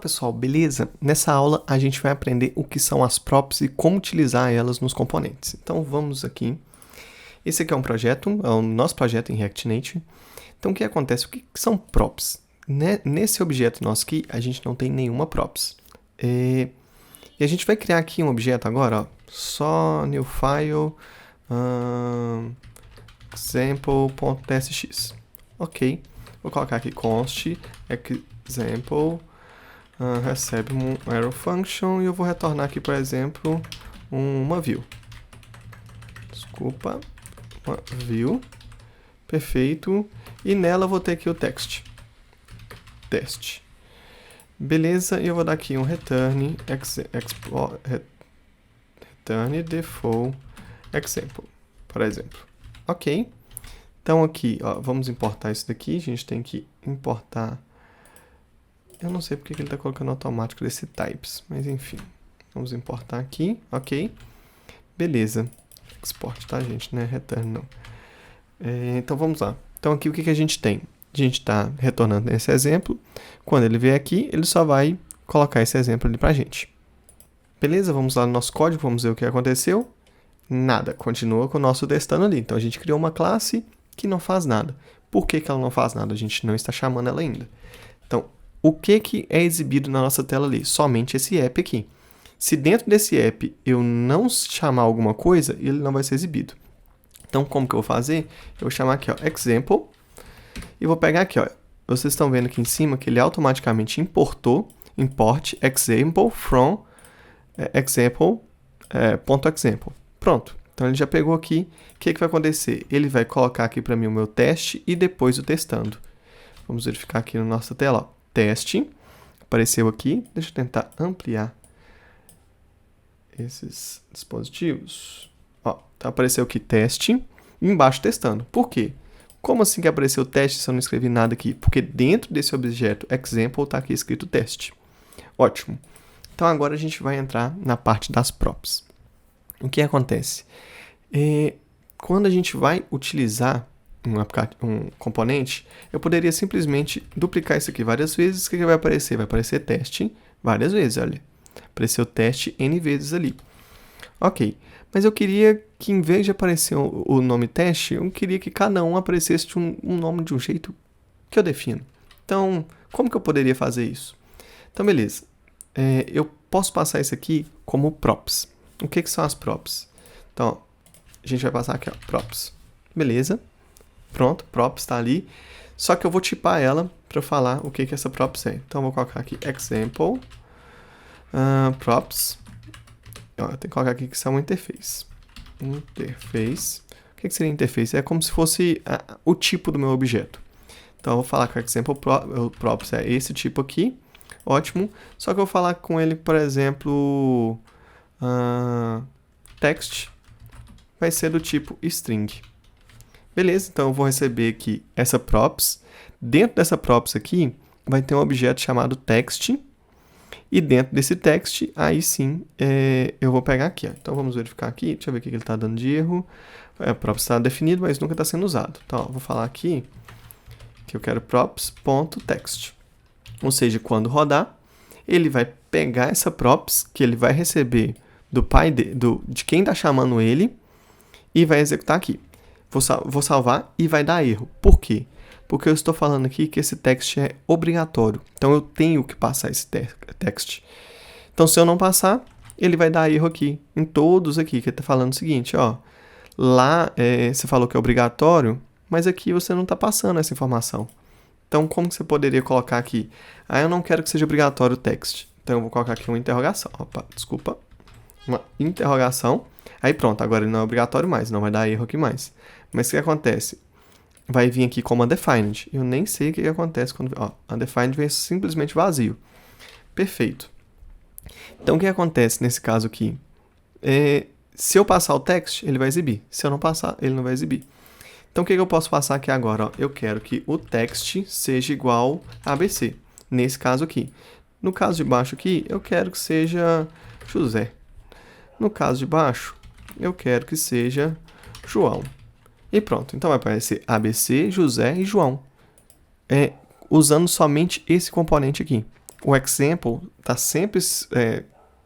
Fala pessoal, beleza? Nessa aula a gente vai aprender o que são as props e como utilizar elas nos componentes. Então vamos aqui. Esse aqui é um projeto, é o nosso projeto em React Native. Então o que acontece? O que são props? Nesse objeto nosso aqui, a gente não tem nenhuma props. E a gente vai criar aqui um objeto agora, ó, só new file example.tsx. Ok, vou colocar aqui const example recebe um arrow function e eu vou retornar aqui, por exemplo, uma view. Desculpa, uma view. Perfeito. E nela eu vou ter aqui o text. Teste. Beleza, e eu vou dar aqui um return default example, por exemplo. Ok. Então aqui, ó, vamos importar isso daqui. A gente tem que importar. Eu não sei porque ele está colocando automático desse types, mas enfim. Vamos importar aqui, ok. Beleza. Export, tá, gente? Não é return, não. Então vamos lá. Então aqui o que a gente tem? A gente está retornando esse exemplo. Quando ele vier aqui, ele só vai colocar esse exemplo ali pra gente. Beleza? Vamos lá no nosso código, vamos ver o que aconteceu. Nada. Continua com o nosso testando ali. Então a gente criou uma classe que não faz nada. Por que ela não faz nada? A gente não está chamando ela ainda. Então, o que é exibido na nossa tela ali? Somente esse app aqui. Se dentro desse app eu não chamar alguma coisa, ele não vai ser exibido. Então, como que eu vou fazer? Eu vou chamar aqui, ó, example, e vou pegar aqui, ó, vocês estão vendo aqui em cima que ele automaticamente importou, import example from example.example. Pronto. Então, ele já pegou aqui. O que vai acontecer? Ele vai colocar aqui para mim o meu teste e depois o testando. Vamos verificar aqui na nossa tela, ó. Teste, apareceu aqui, deixa eu tentar ampliar esses dispositivos. Ó, então apareceu aqui teste, e embaixo testando. Por quê? Como assim que apareceu teste se eu não escrevi nada aqui? Porque dentro desse objeto example está aqui escrito teste. Ótimo. Então agora a gente vai entrar na parte das props. O que acontece? Quando a gente vai utilizar um componente, eu poderia simplesmente duplicar isso aqui várias vezes. O que vai aparecer? Vai aparecer teste várias vezes, olha. Apareceu teste N vezes ali. Ok, mas eu queria que em vez de aparecer o nome teste, eu queria que cada um aparecesse de um nome de um jeito que eu defino. Então, como que eu poderia fazer isso? Então, beleza. Eu posso passar isso aqui como props. O que são as props? Então, ó, a gente vai passar aqui, ó, props. Beleza. Pronto, props está ali. Só que eu vou tipar ela para eu falar o que essa props é. Então, eu vou colocar aqui example props. Ó, eu tenho que colocar aqui que isso é uma interface. Interface. O que seria interface? É como se fosse o tipo do meu objeto. Então, eu vou falar que o example props é esse tipo aqui. Ótimo. Só que eu vou falar com ele, por exemplo, text vai ser do tipo string. Beleza, então eu vou receber aqui essa props. Dentro dessa props aqui, vai ter um objeto chamado text. E dentro desse text, aí sim, eu vou pegar aqui. Ó. Então vamos verificar aqui. Deixa eu ver o que ele está dando de erro. A props está definido, mas nunca está sendo usado. Então, ó, vou falar aqui que eu quero props.text. Ou seja, quando rodar, ele vai pegar essa props que ele vai receber do pai de quem está chamando ele e vai executar aqui. Vou salvar e vai dar erro. Por quê? Porque eu estou falando aqui que esse text é obrigatório. Então, eu tenho que passar esse text. Então, se eu não passar, ele vai dar erro aqui. Em todos aqui, que ele está falando o seguinte, ó. Lá, você falou que é obrigatório, mas aqui você não está passando essa informação. Então, como que você poderia colocar aqui? Eu não quero que seja obrigatório o text. Então, eu vou colocar aqui uma interrogação. Opa, desculpa. Uma interrogação. Aí pronto, agora ele não é obrigatório mais, não vai dar erro aqui mais. Mas o que acontece? Vai vir aqui como undefined. Eu nem sei o que acontece quando... Ó, undefined vem simplesmente vazio. Perfeito. Então, o que acontece nesse caso aqui? Se eu passar o text, ele vai exibir. Se eu não passar, ele não vai exibir. Então, o que eu posso passar aqui agora? Ó, eu quero que o text seja igual a ABC. Nesse caso aqui. No caso de baixo aqui, eu quero que seja José. No caso de baixo, eu quero que seja João. E pronto. Então vai aparecer ABC, José e João. Usando somente esse componente aqui. o example está sempre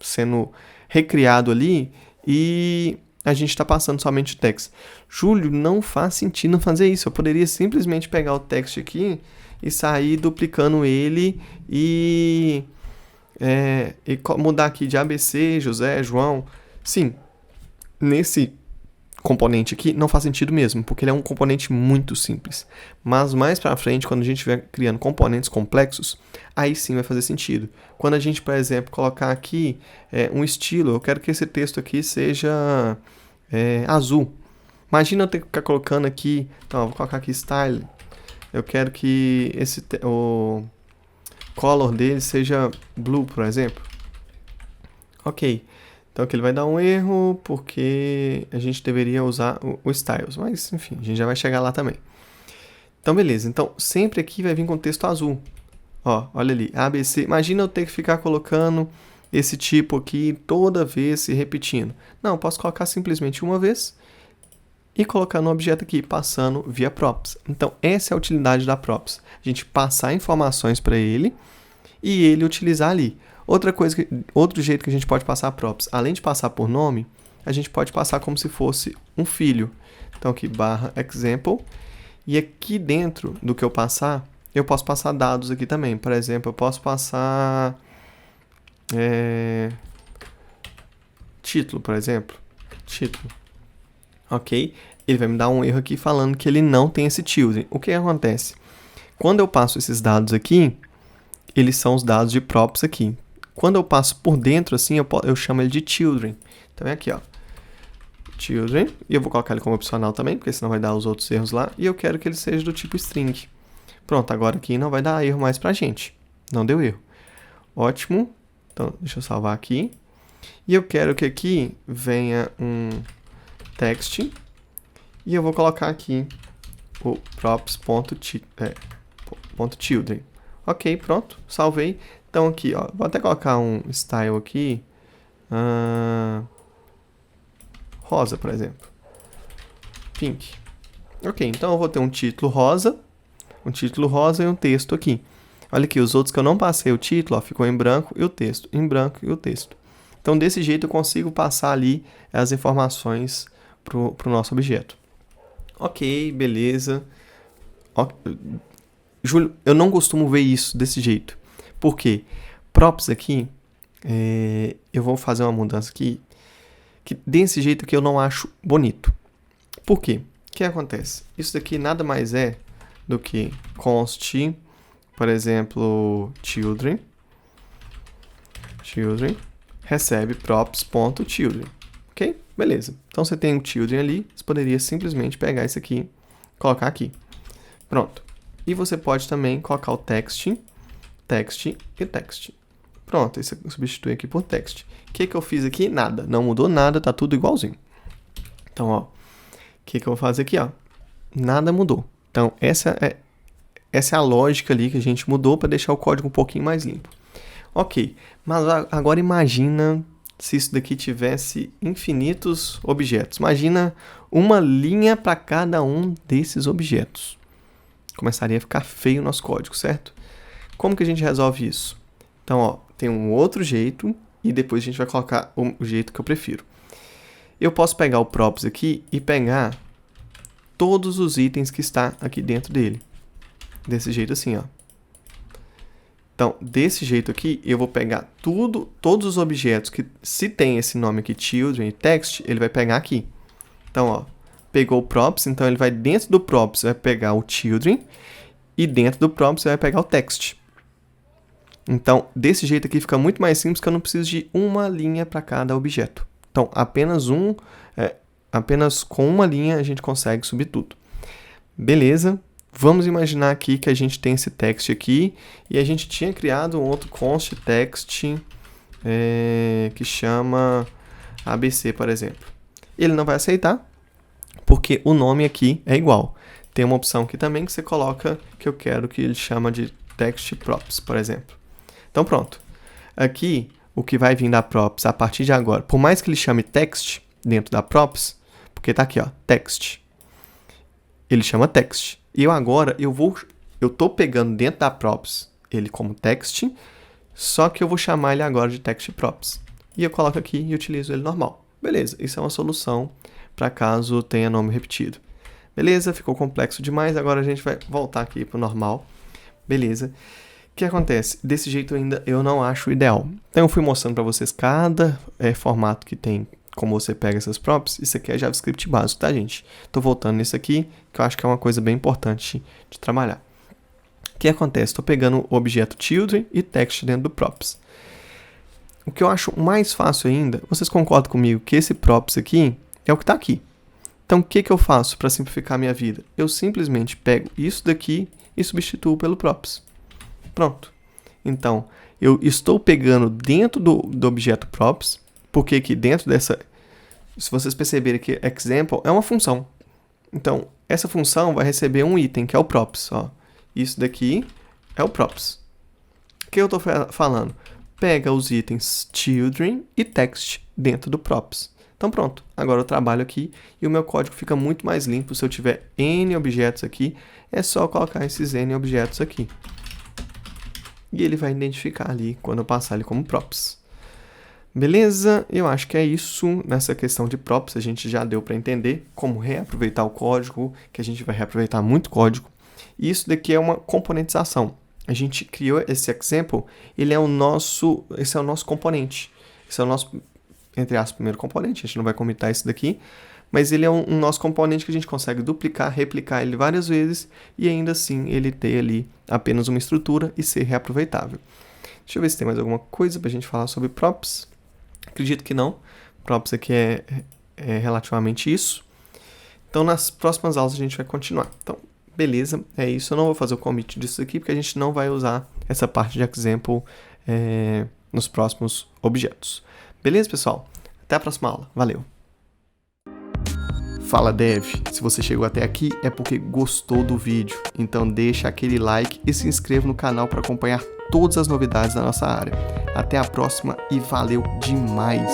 sendo recriado ali e a gente está passando somente o text. Júlio, não faz sentido fazer isso. Eu poderia simplesmente pegar o text aqui e sair duplicando ele e mudar aqui de ABC, José, João. Sim, nesse componente aqui não faz sentido mesmo, porque ele é um componente muito simples. Mas mais para frente, quando a gente estiver criando componentes complexos, aí sim vai fazer sentido. Quando a gente, por exemplo, colocar aqui um estilo, eu quero que esse texto aqui seja azul. Imagina eu ter que ficar colocando aqui, então eu vou colocar aqui style. Eu quero que o color dele seja blue, por exemplo. Ok. Então aqui ele vai dar um erro porque a gente deveria usar o styles, mas enfim, a gente já vai chegar lá também. Então beleza, então sempre aqui vai vir com texto azul. Ó, olha ali, ABC. Imagina eu ter que ficar colocando esse tipo aqui toda vez se repetindo. Não, eu posso colocar simplesmente uma vez e colocar no objeto aqui, passando via props. Então essa é a utilidade da props. A gente passar informações para ele e ele utilizar ali. Outro jeito que a gente pode passar props, além de passar por nome, a gente pode passar como se fosse um filho. Então aqui, /example, e aqui dentro do que eu passar, eu posso passar dados aqui também. Por exemplo, eu posso passar título, por exemplo. Título. Ok? Ele vai me dar um erro aqui falando que ele não tem esse children. O que acontece? Quando eu passo esses dados aqui, eles são os dados de props aqui. Quando eu passo por dentro, assim, eu chamo ele de children. Então é aqui, ó. Children. E eu vou colocar ele como opcional também, porque senão vai dar os outros erros lá. E eu quero que ele seja do tipo string. Pronto, agora aqui não vai dar erro mais pra gente. Não deu erro. Ótimo. Então, deixa eu salvar aqui. E eu quero que aqui venha um text. E eu vou colocar aqui o props.children. Ok, pronto. Salvei. Então aqui, ó, vou até colocar um style aqui, rosa, por exemplo, pink. Ok, então eu vou ter um título rosa e um texto aqui. Olha aqui, os outros que eu não passei o título, ó, ficou em branco e o texto, em branco e o texto. Então desse jeito eu consigo passar ali as informações pro nosso objeto. Ok, beleza. Júlio, eu não costumo ver isso desse jeito. Por quê? Props aqui, eu vou fazer uma mudança aqui, que desse jeito aqui eu não acho bonito. Por quê? O que acontece? Isso daqui nada mais é do que const, por exemplo, children recebe props.children. Ok? Beleza. Então você tem um children ali, você poderia simplesmente pegar isso aqui, colocar aqui. Pronto. E você pode também colocar o text e text. Pronto, isso eu substitui aqui por text. O que eu fiz aqui? Nada. Não mudou nada, tá tudo igualzinho. Então, ó, o que eu vou fazer aqui, ó? Nada mudou. Então, essa é a lógica ali que a gente mudou para deixar o código um pouquinho mais limpo. Ok, mas agora imagina se isso daqui tivesse infinitos objetos. Imagina uma linha para cada um desses objetos. Começaria a ficar feio o nosso código, certo? Como que a gente resolve isso? Então, ó, tem um outro jeito e depois a gente vai colocar o jeito que eu prefiro. Eu posso pegar o props aqui e pegar todos os itens que está aqui dentro dele. Desse jeito assim, ó. Então, desse jeito aqui, eu vou pegar todos os objetos que, se tem esse nome aqui, children e text, ele vai pegar aqui. Então, ó, pegou o props, então ele vai dentro do props, vai pegar o children, e dentro do props vai pegar o text. Então, desse jeito aqui fica muito mais simples, que eu não preciso de uma linha para cada objeto. Então, apenas com uma linha a gente consegue subir tudo. Beleza? Vamos imaginar aqui que a gente tem esse text aqui e a gente tinha criado um outro const text que chama ABC, por exemplo. Ele não vai aceitar porque o nome aqui é igual. Tem uma opção aqui também que você coloca que eu quero que ele chama de text props, por exemplo. Então pronto. Aqui o que vai vir da props a partir de agora, por mais que ele chame text dentro da props, porque tá aqui, ó, text. Ele chama text. E eu tô pegando dentro da props ele como text, só que eu vou chamar ele agora de TextProps. E eu coloco aqui e utilizo ele normal. Beleza, isso é uma solução para caso tenha nome repetido. Beleza, ficou complexo demais, agora a gente vai voltar aqui para o normal. Beleza. O que acontece? Desse jeito ainda eu não acho ideal. Então eu fui mostrando para vocês cada formato que tem, como você pega essas props. Isso aqui é JavaScript básico, tá, gente? Tô voltando nisso aqui, que eu acho que é uma coisa bem importante de trabalhar. O que acontece? Estou pegando o objeto children e text dentro do props. O que eu acho mais fácil ainda, vocês concordam comigo que esse props aqui é o que está aqui. Então o que eu faço para simplificar a minha vida? Eu simplesmente pego isso daqui e substituo pelo props. Pronto. Então, eu estou pegando dentro do objeto props, porque aqui dentro dessa, se vocês perceberem que example é uma função. Então, essa função vai receber um item, que é o props. Ó. Isso daqui é o props. O que eu estou falando? Pega os itens children e text dentro do props. Então pronto, agora eu trabalho aqui e o meu código fica muito mais limpo. Se eu tiver N objetos aqui, é só colocar esses N objetos aqui. E ele vai identificar ali quando eu passar ele como props. Beleza? Eu acho que é isso. Nessa questão de props, a gente já deu para entender como reaproveitar o código, que a gente vai reaproveitar muito código. E isso daqui é uma componentização. A gente criou esse example, esse é o nosso componente. Esse é o nosso, entre aspas, primeiro componente. A gente não vai comitar isso daqui, mas ele é um nosso componente que a gente consegue duplicar, replicar ele várias vezes e ainda assim ele ter ali apenas uma estrutura e ser reaproveitável. Deixa eu ver se tem mais alguma coisa para a gente falar sobre props. Acredito que não. Props aqui é relativamente isso. Então nas próximas aulas a gente vai continuar. Então, beleza, é isso. Eu não vou fazer o commit disso aqui porque a gente não vai usar essa parte de example nos próximos objetos. Beleza, pessoal? Até a próxima aula. Valeu! Fala Dev, se você chegou até aqui é porque gostou do vídeo, então deixa aquele like e se inscreva no canal para acompanhar todas as novidades da nossa área. Até a próxima e valeu demais!